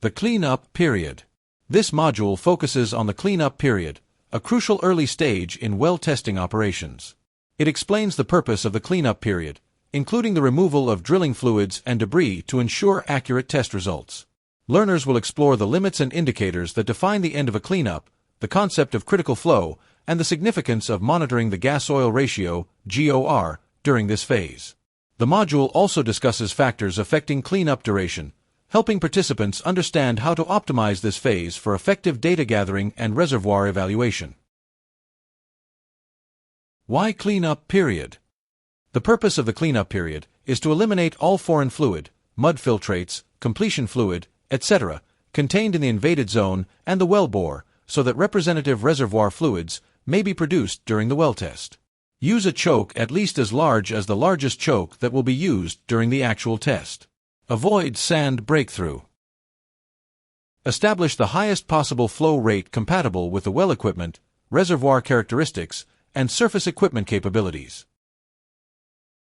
The cleanup period. This module focuses on the cleanup period, a crucial early stage in well testing operations. It explains the purpose of the cleanup period, including the removal of drilling fluids and debris to ensure accurate test results. Learners will explore the limits and indicators that define the end of a cleanup, the concept of critical flow, and the significance of monitoring the gas-oil ratio, GOR, during this phase. The module also discusses factors affecting cleanup duration, helping participants understand how to optimize this phase for effective data gathering and reservoir evaluation. Why cleanup period? The purpose of the cleanup period is to eliminate all foreign fluid, mud filtrates, completion fluid, etc., contained in the invaded zone and the well bore, so that representative reservoir fluids may be produced during the well test. Use a choke at least as large as the largest choke that will be used during the actual test. Avoid sand breakthrough. Establish the highest possible flow rate compatible with the well equipment, reservoir characteristics, and surface equipment capabilities.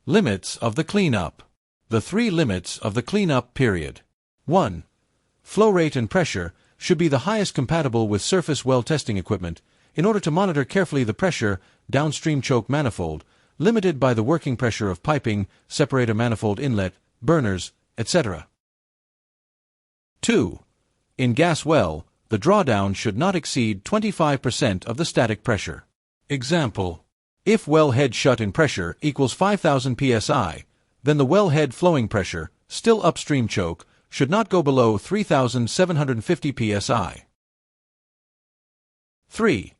Limits of the cleanup. The 3 limits of the cleanup period. 1. Flow rate and pressure should be the highest compatible with surface well testing equipment in order to monitor carefully the pressure, downstream choke manifold, limited by the working pressure of piping, separator manifold inlet, burners, etc. 2. In gas well, the drawdown should not exceed 25% of the static pressure. Example: if well head shut in pressure equals 5,000 psi, then the well head flowing pressure, still upstream choke, should not go below 3,750 psi. 3.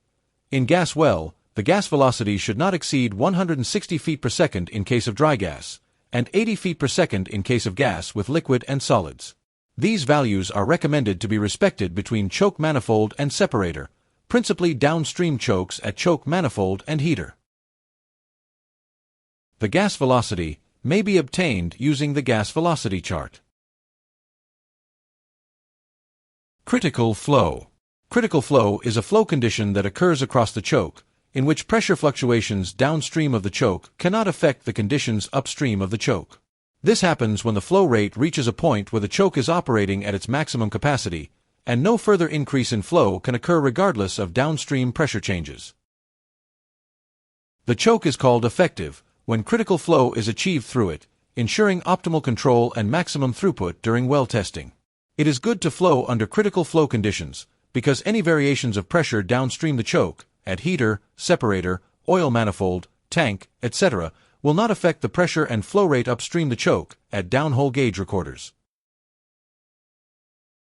In gas well, the gas velocity should not exceed 160 feet per second in case of dry gas, and 80 feet per second in case of gas with liquid and solids. These values are recommended to be respected between choke manifold and separator, principally downstream chokes at choke manifold and heater. The gas velocity may be obtained using the gas velocity chart. Critical flow. Critical flow is a flow condition that occurs across the choke, in which pressure fluctuations downstream of the choke cannot affect the conditions upstream of the choke. This happens when the flow rate reaches a point where the choke is operating at its maximum capacity, and no further increase in flow can occur regardless of downstream pressure changes. The choke is called effective when critical flow is achieved through it, ensuring optimal control and maximum throughput during well testing. It is good to flow under critical flow conditions, because any variations of pressure downstream the choke, at heater, separator, oil manifold, tank, etc., will not affect the pressure and flow rate upstream the choke, at downhole gauge recorders.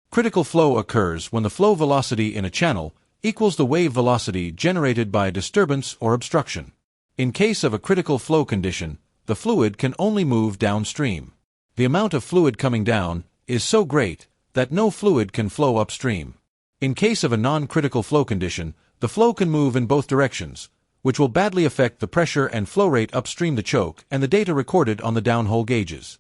Critical flow occurs when the flow velocity in a channel equals the wave velocity generated by a disturbance or obstruction. In case of a critical flow condition, the fluid can only move downstream. The amount of fluid coming down is so great that no fluid can flow upstream. In case of a non-critical flow condition, the flow can move in both directions, which will badly affect the pressure and flow rate upstream the choke and the data recorded on the downhole gauges.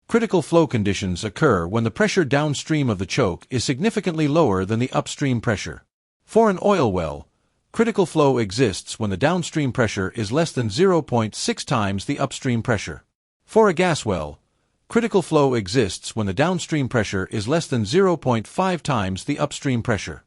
Critical flow conditions occur when the pressure downstream of the choke is significantly lower than the upstream pressure. For an oil well, critical flow exists when the downstream pressure is less than 0.6 times the upstream pressure. For a gas well, critical flow exists when the downstream pressure is less than 0.5 times the upstream pressure.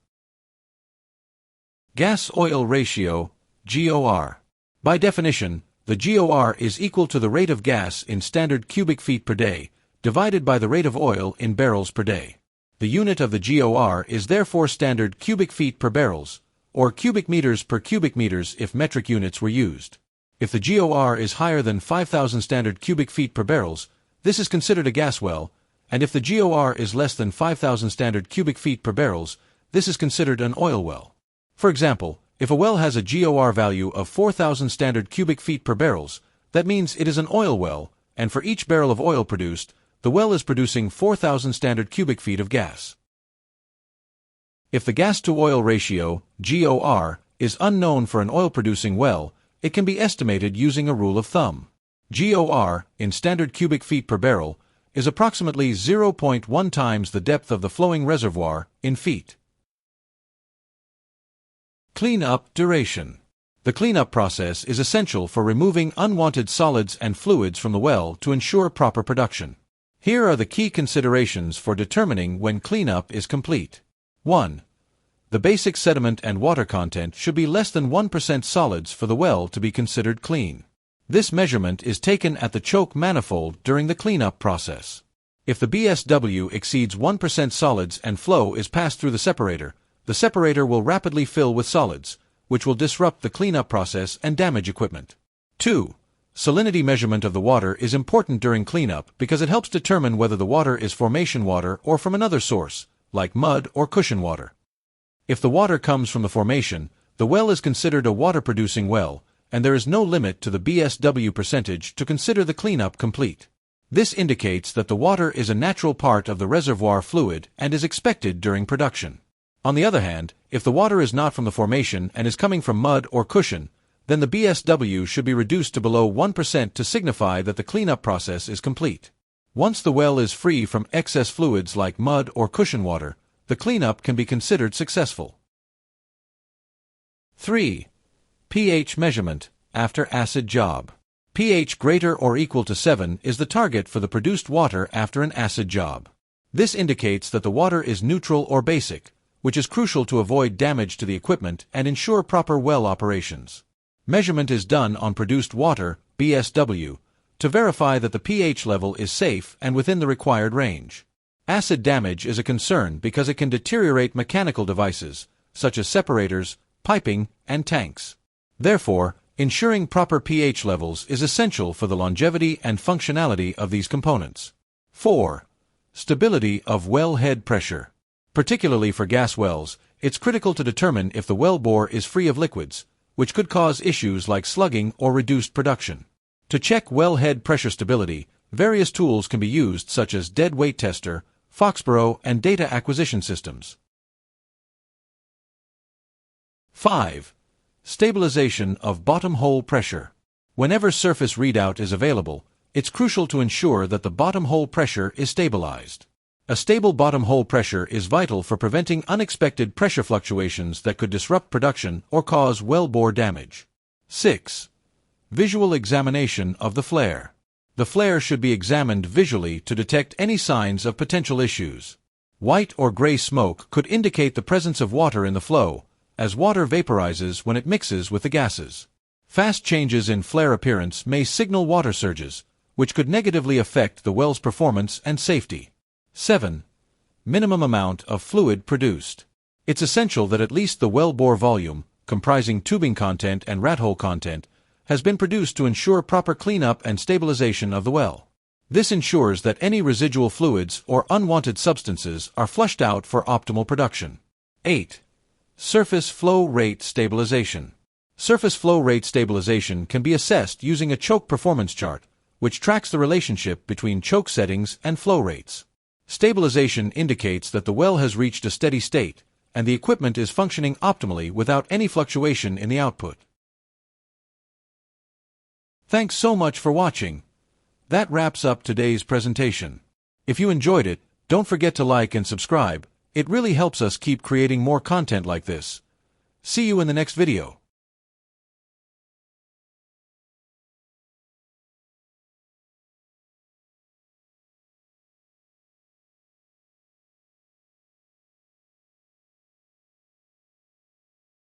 Gas-oil ratio, GOR. By definition, the GOR is equal to the rate of gas in standard cubic feet per day, divided by the rate of oil in barrels per day. The unit of the GOR is therefore standard cubic feet per barrels, or cubic meters per cubic meters if metric units were used. If the GOR is higher than 5,000 standard cubic feet per barrels, this is considered a gas well, and if the GOR is less than 5,000 standard cubic feet per barrels, this is considered an oil well. For example, if a well has a GOR value of 4,000 standard cubic feet per barrels, that means it is an oil well, and for each barrel of oil produced, the well is producing 4,000 standard cubic feet of gas. If the gas-to-oil ratio, GOR, is unknown for an oil-producing well, it can be estimated using a rule of thumb. GOR, in standard cubic feet per barrel, is approximately 0.1 times the depth of the flowing reservoir, in feet. Cleanup duration. The cleanup process is essential for removing unwanted solids and fluids from the well to ensure proper production. Here are the key considerations for determining when cleanup is complete. 1. The basic sediment and water content should be less than 1% solids for the well to be considered clean. This measurement is taken at the choke manifold during the cleanup process. If the BSW exceeds 1% solids and flow is passed through the separator will rapidly fill with solids, which will disrupt the cleanup process and damage equipment. 2. Salinity measurement of the water is important during cleanup because it helps determine whether the water is formation water or from another source, like mud or cushion water. If the water comes from the formation, the well is considered a water-producing well, and there is no limit to the BSW percentage to consider the cleanup complete. This indicates that the water is a natural part of the reservoir fluid and is expected during production. On the other hand, if the water is not from the formation and is coming from mud or cushion, then the BSW should be reduced to below 1% to signify that the cleanup process is complete. Once the well is free from excess fluids like mud or cushion water, the cleanup can be considered successful. 3. pH measurement after acid job. pH greater or equal to 7 is the target for the produced water after an acid job. This indicates that the water is neutral or basic, which is crucial to avoid damage to the equipment and ensure proper well operations. Measurement is done on produced water, BSW, to verify that the pH level is safe and within the required range. Acid damage is a concern because it can deteriorate mechanical devices, such as separators, piping, and tanks. Therefore, ensuring proper pH levels is essential for the longevity and functionality of these components. 4. Stability of well head pressure. Particularly for gas wells, it's critical to determine if the well bore is free of liquids, which could cause issues like slugging or reduced production. To check well head pressure stability, various tools can be used such as dead weight tester, Foxborough, and data acquisition systems. 5. Stabilization of bottom hole pressure. Whenever surface readout is available, it's crucial to ensure that the bottom hole pressure is stabilized. A stable bottom hole pressure is vital for preventing unexpected pressure fluctuations that could disrupt production or cause well bore damage. 6. Visual examination of the flare. The flare should be examined visually to detect any signs of potential issues. White or gray smoke could indicate the presence of water in the flow, as water vaporizes when it mixes with the gases. Fast changes in flare appearance may signal water surges, which could negatively affect the well's performance and safety. 7. Minimum amount of fluid produced. It's essential that at least the well bore volume, comprising tubing content and rat hole content, has been produced to ensure proper cleanup and stabilization of the well. This ensures that any residual fluids or unwanted substances are flushed out for optimal production. 8. Surface flow rate stabilization. Surface flow rate stabilization can be assessed using a choke performance chart, which tracks the relationship between choke settings and flow rates. Stabilization indicates that the well has reached a steady state, and the equipment is functioning optimally without any fluctuation in the output. Thanks so much for watching. That wraps up today's presentation. If you enjoyed it, don't forget to like and subscribe. It really helps us keep creating more content like this. See you in the next video.